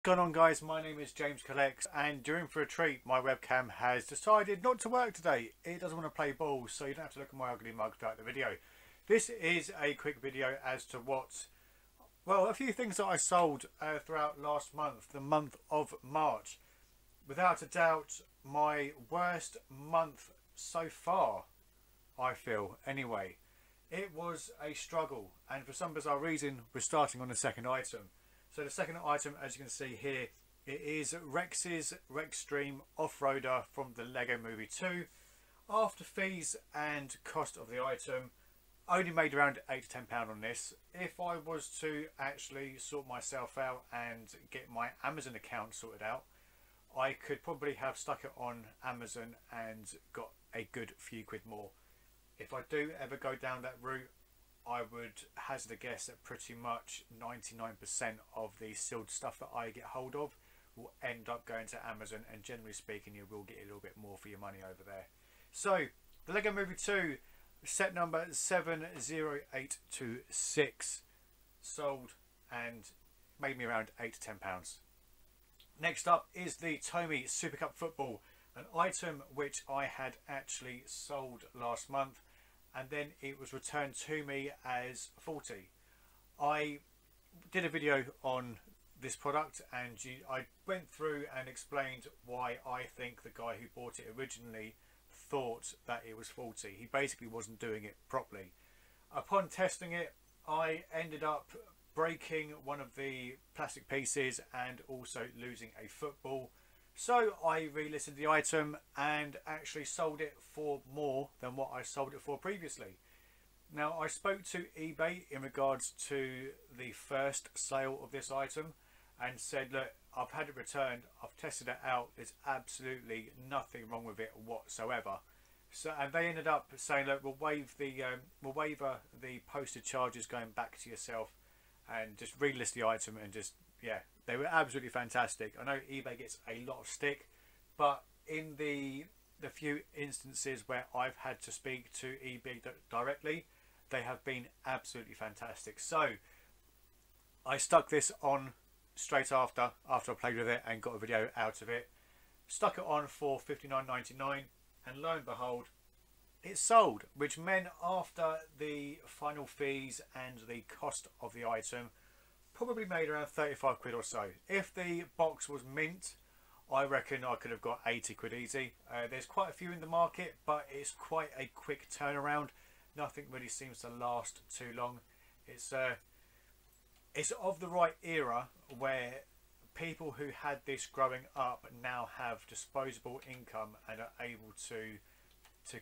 What's going on, guys? My name is James Collects, and during for a treat, my webcam has decided not to work today. It doesn't want to play ball, so you don't have to look at my ugly mug throughout the video. This is a quick video as to a few things that I sold throughout last month, the month of March. Without a doubt, my worst month so far, I feel, anyway. It was a struggle, and for some bizarre reason, we're starting on the second item. So the second item, as you can see here, it is Rex's Rextreme Off-Roader from the Lego Movie 2. After fees and cost of the item, I only made around £8 to £10 on this. If I was to actually sort myself out and get my Amazon account sorted out, I could probably have stuck it on Amazon and got a good few quid more. If I do ever go down that route, I would hazard a guess that pretty much 99% of the sealed stuff that I get hold of will end up going to Amazon, and generally speaking you will get a little bit more for your money over there. So the Lego Movie 2 set number 70826 sold and made me around £8 to £10. Next up is the Tomy Super Cup Football, an item which I had actually sold last month, and then it was returned to me as faulty. I did a video on this product, and I went through and explained why I think the guy who bought it originally thought that it was faulty. He basically wasn't doing it properly. Upon testing it, I ended up breaking one of the plastic pieces and also losing a football. So I relisted the item and actually sold it for more than what I sold it for previously. Now, I spoke to eBay in regards to the first sale of this item and said, look, I've had it returned, I've tested it out, there's absolutely nothing wrong with it whatsoever. So, and they ended up saying, look, we'll waive the postage charges going back to yourself and just relist the item, and just, yeah, they were absolutely fantastic. I know eBay gets a lot of stick, but in the few instances where I've had to speak to eBay directly, they have been absolutely fantastic. So I stuck this on straight after I played with it and got a video out of it. Stuck it on for $59.99, and lo and behold, it sold, which meant after the final fees and the cost of the item, probably made around 35 quid or so. If the box was mint, I reckon I could have got 80 quid easy. There's quite a few in the market, but it's quite a quick turnaround. Nothing really seems to last too long. It's of the right era where people who had this growing up now have disposable income and are able to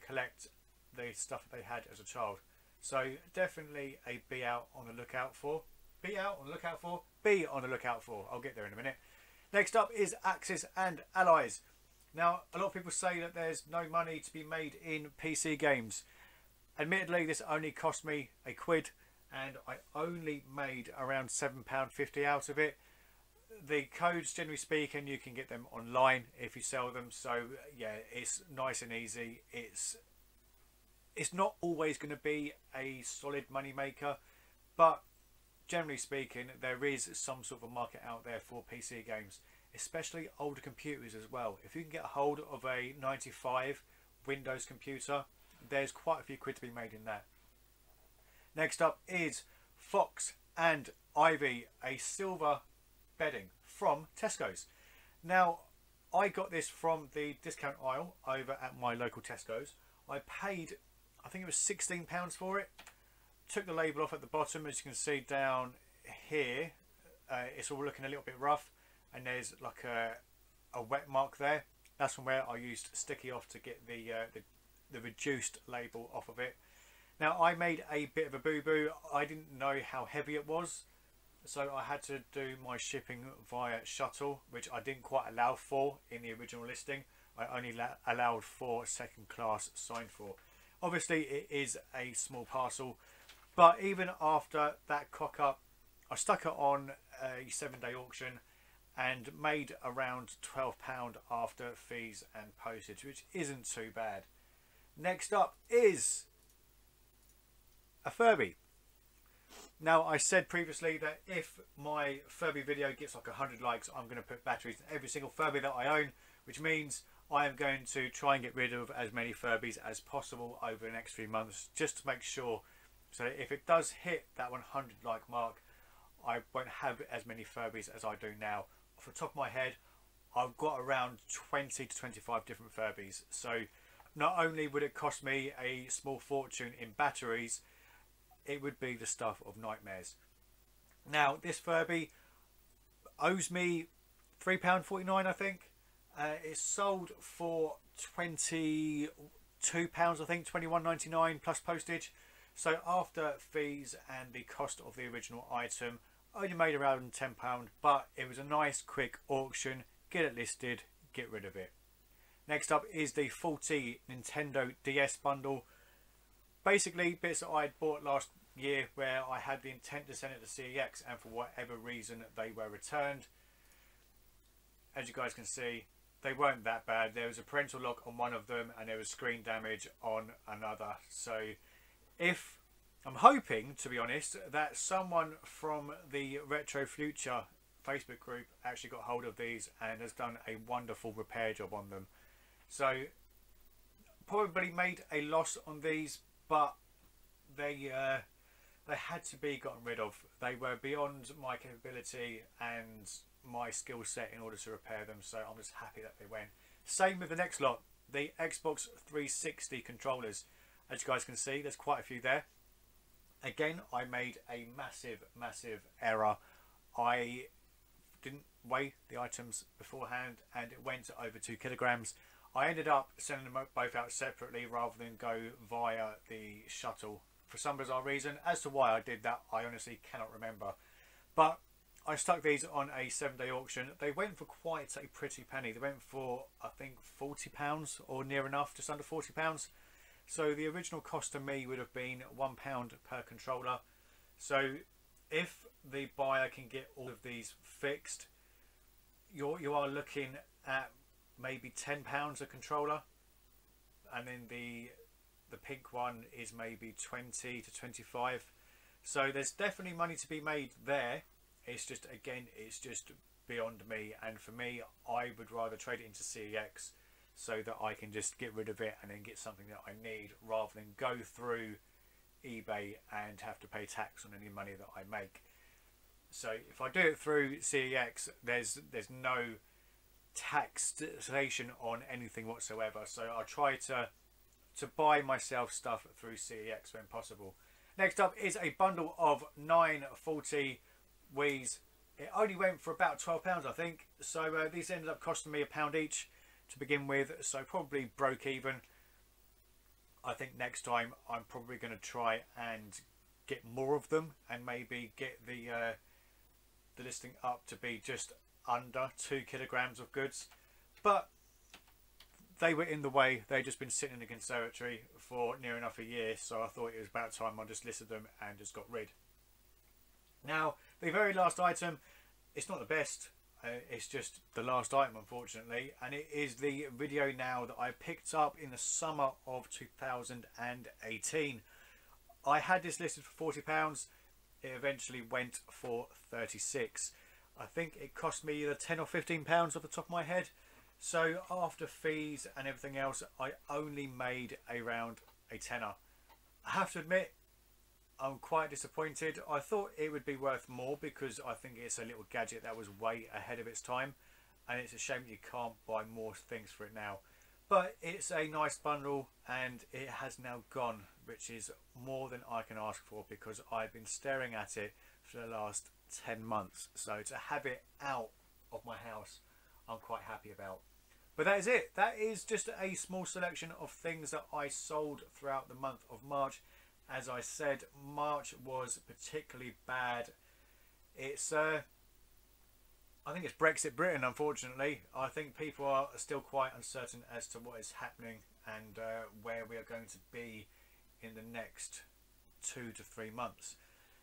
collect the stuff that they had as a child. So definitely a be out on the lookout for. Be on the lookout for. I'll get there in a minute. Next up is Axis and Allies. Now, a lot of people say that there's no money to be made in PC games. Admittedly, this only cost me a quid, and I only made around £7.50 out of it. The codes, generally speaking, you can get them online if you sell them. So yeah, it's nice and easy. It's not always going to be a solid money maker, but generally speaking, there is some sort of a market out there for PC games, especially older computers as well. If you can get a hold of a 95 Windows computer, there's quite a few quid to be made in that. Next up is Fox and Ivy, a silver bedding from Tesco's. Now, I got this from the discount aisle over at my local Tesco's. I paid, I think it was £16 for it. Took the label off at the bottom, as you can see down here. It's all looking a little bit rough, and there's like a wet mark there. That's from where I used sticky off to get the reduced label off of it. Now, I made a bit of a boo-boo. I didn't know how heavy it was, so I had to do my shipping via shuttle, which I didn't quite allow for in the original listing. I only allowed for second class signed for. Obviously, it is a small parcel, but even after that cock up, I stuck it on a 7-day auction and made around £12 after fees and postage, which isn't too bad. Next up is a Furby. Now, I said previously that if my Furby video gets like 100 likes, I'm going to put batteries in every single Furby that I own, which means I am going to try and get rid of as many Furbies as possible over the next few months, just to make sure. So if it does hit that 100 like mark, I won't have as many Furbies as I do now. Off the top of my head, I've got around 20 to 25 different Furbies. So not only would it cost me a small fortune in batteries, it would be the stuff of nightmares. Now, this Furby owes me £3.49, I think. It's sold for £22, I think, £21.99 plus postage. So after fees and the cost of the original item, I only made around £10, but it was a nice quick auction. Get it listed, get rid of it. Next up is the 40 Nintendo DS bundle. Basically bits that I had bought last year where I had the intent to send it to CEX, and for whatever reason they were returned. As you guys can see, they weren't that bad. There was a parental lock on one of them and there was screen damage on another. So if I'm hoping, to be honest, that someone from the Retro Future Facebook group actually got hold of these and has done a wonderful repair job on them. So probably made a loss on these, but they had to be gotten rid of. They were beyond my capability and my skill set in order to repair them, so I'm just happy that they went. Same with the next lot, the Xbox 360 controllers. As you guys can see, there's quite a few there. Again, I made a massive error. I didn't weigh the items beforehand and it went to over 2 kilograms. I ended up sending them both out separately rather than go via the shuttle for some bizarre reason. As to why I did that, I honestly cannot remember. But I stuck these on a 7-day auction. They went for quite a pretty penny. They went for, I think, £40 or near enough, just under £40. So the original cost to me would have been £1 per controller. So if the buyer can get all of these fixed, you are looking at maybe £10 a controller, and then the pink one is maybe 20 to 25. So there's definitely money to be made there. It's just, again, it's just beyond me, and for me, I would rather trade it into CEX so that I can just get rid of it and then get something that I need, rather than go through eBay and have to pay tax on any money that I make. So if I do it through CEX, there's no taxation on anything whatsoever. So I try to buy myself stuff through CEX when possible. Next up is a bundle of 940 Wii's. It only went for about £12, I think. So these ended up costing me £1 each to begin with. So probably broke even. I think next time I'm probably going to try and get more of them and maybe get the listing up to be just under 2 kilograms of goods. But they were in the way. They'd just been sitting in the conservatory for near enough a year, so I thought it was about time I just listed them and just got rid. Now, the very last item, it's not the best, it's just the last item, unfortunately, and it is the video now that I picked up in the summer of 2018. I had this listed for £40. It eventually went for 36. I think it cost me either 10 or 15 pounds off the top of my head. So after fees and everything else, I only made around a tenner. I have to admit, I'm quite disappointed. I thought it would be worth more because I think it's a little gadget that was way ahead of its time, and it's a shame that you can't buy more things for it now. But it's a nice bundle and it has now gone, which is more than I can ask for because I've been staring at it for the last 10 months. So to have it out of my house, I'm quite happy about. But that is it. That is just a small selection of things that I sold throughout the month of March. As I said, March was particularly bad. It's I think it's Brexit Britain, unfortunately. I think people are still quite uncertain as to what is happening and where we are going to be in the next 2 to 3 months.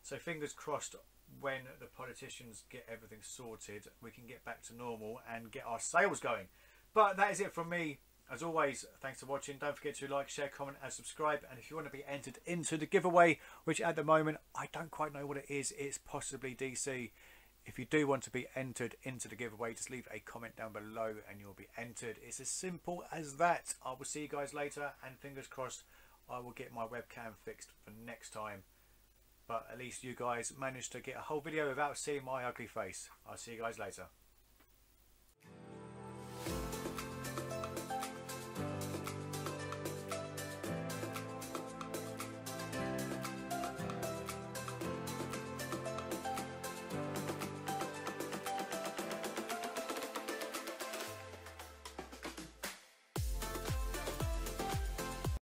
So fingers crossed, when the politicians get everything sorted, we can get back to normal and get our sales going. But that is it from me As always, thanks for watching. Don't forget to like, share, comment and subscribe. And if you want to be entered into the giveaway, which at the moment I don't quite know what it is, it's possibly DC. If you do want to be entered into the giveaway, just leave a comment down below and you'll be entered. It's as simple as that. I will see you guys later, and fingers crossed I will get my webcam fixed for next time. But at least you guys managed to get a whole video without seeing my ugly face. I'll see you guys later.